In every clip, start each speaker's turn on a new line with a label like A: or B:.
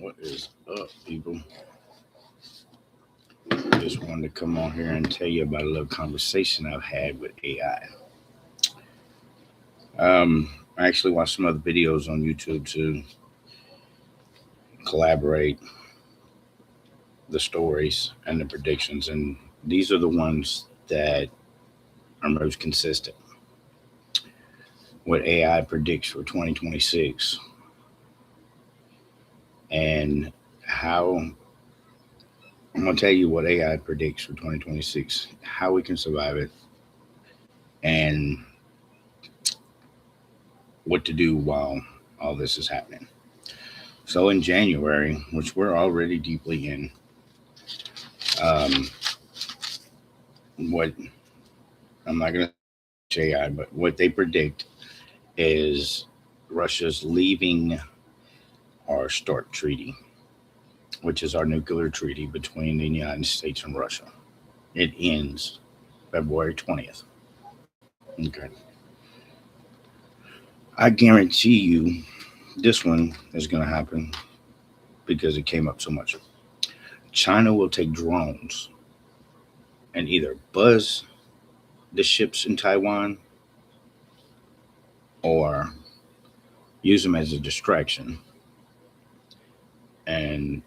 A: What is up, people? Just wanted to come on here and tell you about a little conversation I've had with AI. I actually watched some other videos on YouTube to collaborate the stories and the predictions, and these are the ones that are most consistent. What AI predicts for 2026 and how I'm going to tell you what AI predicts for 2026, how we can survive it, and what to do while all this is happening. So in January, which we're already deeply in, um, what I'm not going to say AI, but what they predict is Russia's leaving our START treaty, which is our nuclear treaty between the United States and Russia. It ends February 20th. Okay. I guarantee you this one is going to happen because it came up so much. China will take drones and either buzz the ships in Taiwan or use them as a distraction. And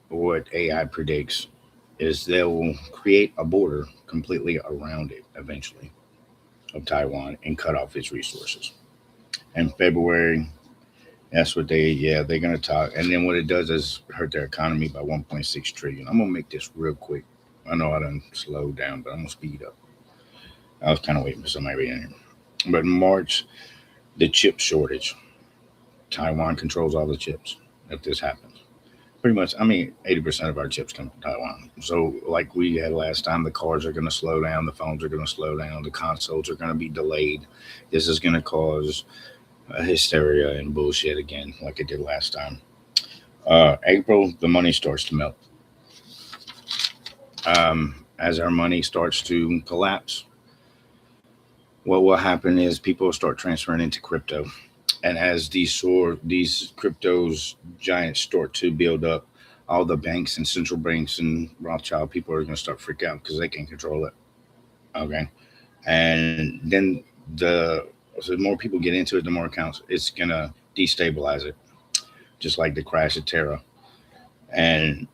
A: what AI predicts is they'll create a border completely around it eventually of Taiwan and cut off its resources. In February, that's what they're going to talk. And then what it does is hurt their economy by 1.6 trillion. I'm going to make this real quick. I know I done slowed down, but I'm going to speed up. I was kind of waiting for somebody in here. But in March, the chip shortage. Taiwan controls all the chips if this happens. Pretty much, 80% of our chips come from Taiwan. So, like we had last time, the cars are going to slow down, the phones are going to slow down, the consoles are going to be delayed. This is going to cause hysteria and bullshit again, like it did last time. April, the money starts to melt. As our money starts to collapse, what will happen is people will start transferring into crypto. And as these cryptos giants start to build up, all the banks and central banks and Rothschild people are going to start freak out because they can't control it. Okay, and then the more people get into it, the more accounts it's going to destabilize it, just like the crash of Terra. And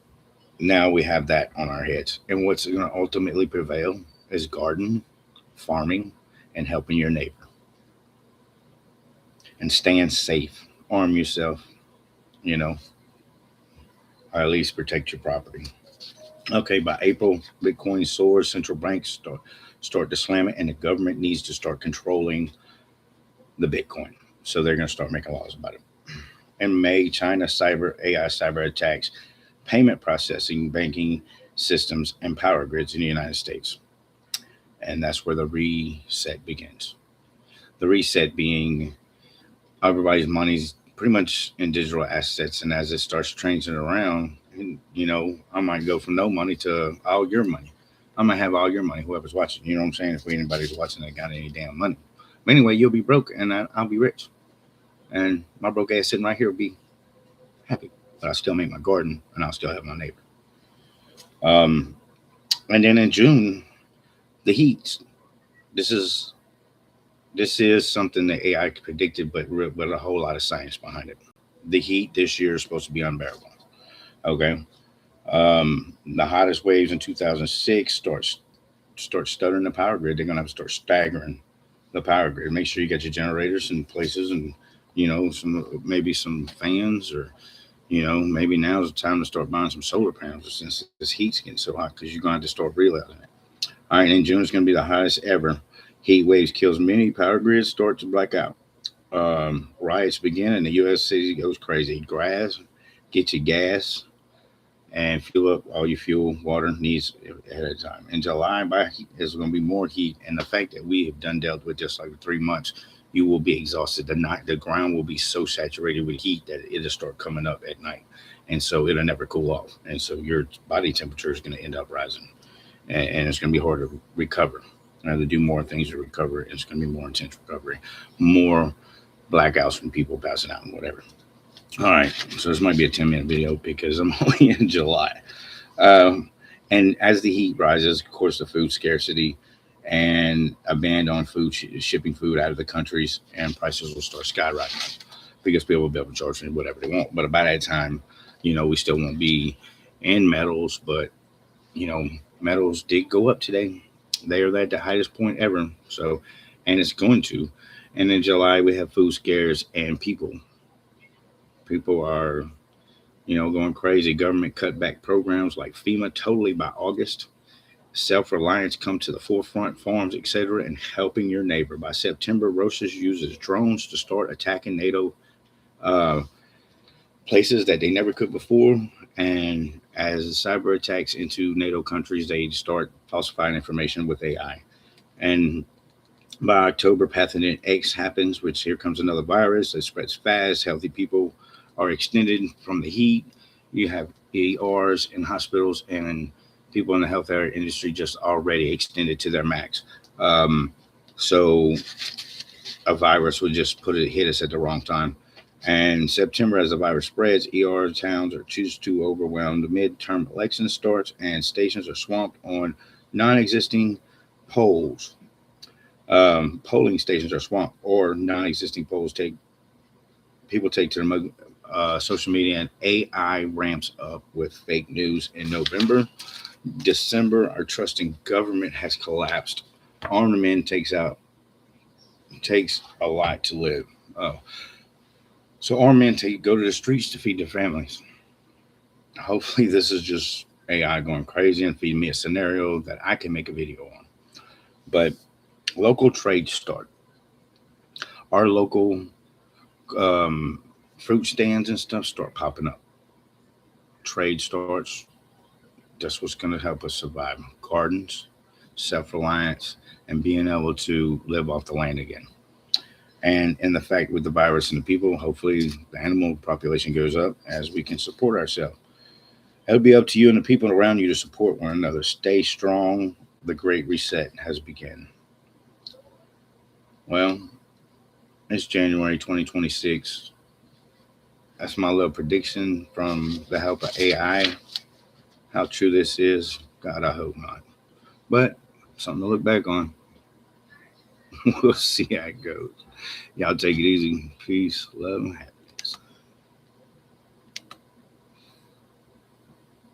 A: now we have that on our heads. And what's going to ultimately prevail is gardening, farming, and helping your neighbor. And staying safe. Arm yourself, you know, or at least protect your property. Okay, by April, Bitcoin soars, central banks start to slam it, and the government needs to start controlling the Bitcoin. So they're going to start making laws about it. In May, China cyber attacks, payment processing, banking systems, and power grids in the United States. And that's where the reset begins. The reset being everybody's money's pretty much in digital assets, and as it starts changing around, I might go from no money to all your money. I might have all your money, whoever's watching. You know what I'm saying? If anybody's watching that got any damn money, but anyway, you'll be broke, and I'll be rich, and my broke ass sitting right here will be happy. But I still make my garden, and I'll still have my neighbor. And then in June, the heat. This is something that AI predicted, but with a whole lot of science behind it. The heat this year is supposed to be unbearable. Okay, the hottest waves in 2006 start stuttering the power grid. They're gonna have to start staggering the power grid. Make sure you got your generators in places, and maybe some fans, or maybe now's the time to start buying some solar panels since this heat's getting so hot, because you're gonna have to start realizing it. All right, in June it's gonna be the hottest ever. Heat waves kills many power grids, start to black out. Riots begin, and the U.S. city goes crazy. Get your gas, and fuel up all your fuel, water needs ahead of time. In July, there's going to be more heat, and the fact that we have done dealt with just like 3 months, you will be exhausted. The ground will be so saturated with heat that it'll start coming up at night, and so it'll never cool off, and so your body temperature is going to end up rising, and it's going to be hard to recover. To do more things to recover. It's going to be more intense recovery, more blackouts from people passing out and whatever. All right, so this might be a 10-minute video because I'm only in July. Um, and as the heat rises, of course, the food scarcity and a ban on shipping food out of the countries, and prices will start skyrocketing because people will be able to charge them whatever they want. But by that time, we still won't be in metals, but metals did go up today. They are at the highest point ever. So, and it's going to. And in July, we have food scares and people are going crazy. Government cutback programs like Fema totally by August. Self-reliance come to the forefront, farms, etc., and helping your neighbor. By September, Roches uses drones to start attacking NATO uh, places that they never could before. And as cyber attacks into NATO countries, they start falsifying information with AI. And by October, pathogen X happens, which here comes another virus that spreads fast. Healthy people are extended from the heat. You have ERs in hospitals and people in the healthcare industry just already extended to their max. Um, so a virus would just hit us at the wrong time. And September, as the virus spreads, ER towns are choose too overwhelmed. The midterm election starts, and stations are swamped on non-existing polls. Polling stations are swamped, or non-existing polls take to their social media, and AI ramps up with fake news in November. December, our trust in government has collapsed. Armament takes a lot to live. Oh, so armed men go to the streets to feed their families. Hopefully, this is just AI going crazy and feed me a scenario that I can make a video on. But local trade start. Our local um, fruit stands and stuff start popping up. Trade starts. That's what's going to help us survive. Gardens, self reliance, and being able to live off the land again. And in the fact with the virus and the people, hopefully the animal population goes up as we can support ourselves. It'll be up to you and the people around you to support one another. Stay strong. The Great Reset has begun. Well, it's January 2026. That's my little prediction from the help of AI. How true this is, God, I hope not. But something to look back on. We'll see how it goes. Y'all take it easy. Peace, love, and happiness.